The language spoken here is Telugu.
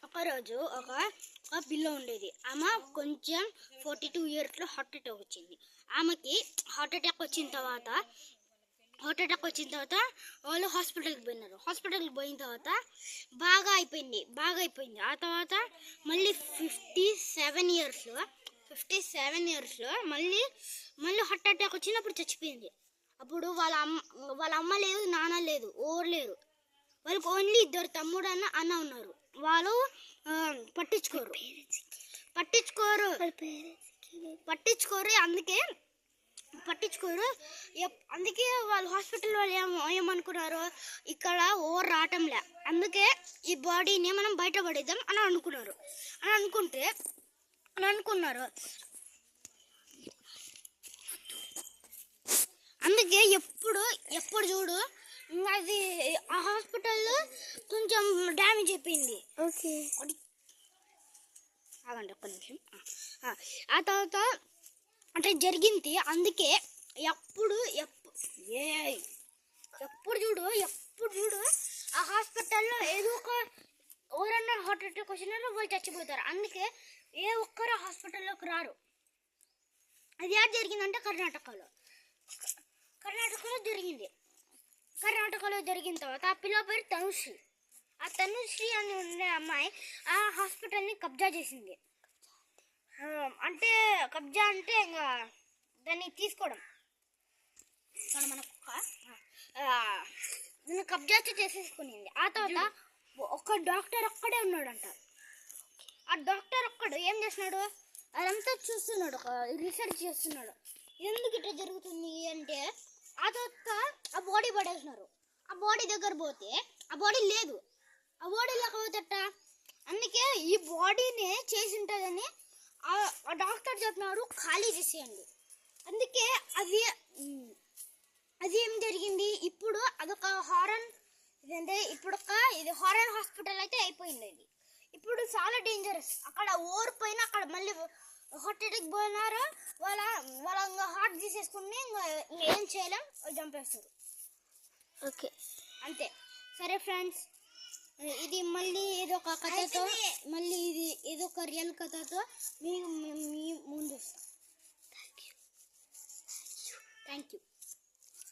ఒకరోజు ఒక పిల్ల ఉండేది. ఆమె కొంచెం 42 ఇయర్స్లో హార్ట్ అటాక్ వచ్చింది. ఆమెకి హార్ట్ అటాక్ వచ్చిన తర్వాత వాళ్ళు హాస్పిటల్కి పోయినారు. హాస్పిటల్కి పోయిన తర్వాత బాగా అయిపోయింది. ఆ తర్వాత మళ్ళీ 57 ఇయర్స్లో మళ్ళీ హార్ట్ అటాక్ వచ్చినప్పుడు చచ్చిపోయింది. అప్పుడు వాళ్ళ అమ్మ లేదు, నాన్న లేదు, ఎవరు లేరు. వాళ్ళకి ఓన్లీ 2 తమ్ముడు అన్న ఉన్నారు. వాళ్ళు అందుకే వాళ్ళు హాస్పిటల్ వాళ్ళు ఏమనుకున్నారు, ఇక్కడ ఓవర్ రావటంలే, అందుకే ఈ బాడీని మనం బయట పడేద్దాం అని అనుకున్నారు. అందుకే ఎప్పుడు చూడు అది ఆ హాస్పిటల్లో కొంచెం డ్యామేజ్ అయిపోయింది. ఆగండి ఒక్క నిమిషం. ఆ తర్వాత అంటే జరిగింది. అందుకే ఎప్పుడు చూడు ఆ హాస్పిటల్లో ఏదో ఒక ఎవరన్నా హార్ట్ అటాక్ వచ్చినారో వాళ్ళు చచ్చిపోతారు. అందుకే ఏ ఒక్కరు హాస్పిటల్లోకి రారు. అది యాడ్ జరిగిందంటే కర్ణాటకలో జరిగిన తర్వాత ఆ పిల్ల పేరు తనుశ్రీ. ఆ తనుశ్రీ అని ఉండే అమ్మాయి ఆ హాస్పిటల్ని కబ్జా చేసింది. అంటే కబ్జా అంటే ఇంకా దాన్ని తీసుకోవడం. కబ్జా చేసేసుకునింది. ఆ తర్వాత ఒక డాక్టర్ ఒక్కడే ఉన్నాడంట. ఆ డాక్టర్ ఒక్కడు ఏం చేస్తున్నాడు, అదంతా చూస్తున్నాడు, రీసెర్చ్ చేస్తున్నాడు. ఎందుకు ఇట్లా జరుగుతుంది అంటే ఆ తర్వాత ఆ బాడీ పడేసినారు. ఆ బాడీ దగ్గర పోతే ఆ బాడీ లేదు. ఆ బాడీ లేకపోతేట అందుకే ఈ బాడీనే చేసి ఉంటుందని ఆ డాక్టర్ చెప్పినారు, ఖాళీ చేసేయండి. అందుకే అది ఏం జరిగింది. ఇప్పుడు అదొక ఇది హారర్ హాస్పిటల్ అయితే అయిపోయింది. అది ఇప్పుడు చాలా డేంజరస్. అక్కడ ఓరిపోయినా అక్కడ మళ్ళీ హార్ట్ అటాక్ పోయినారు. వాళ్ళ హార్ట్ తీసేసుకుని ఏం చేయలేం, చంపేస్తారు. ఓకే, అంతే. సరే ఫ్రెండ్స్, ఇది మళ్ళీ ఏదో ఒక కథతో ఇది ఏదో ఒక రియల్ కథతో మీ ముందు వస్తాం. Thank you.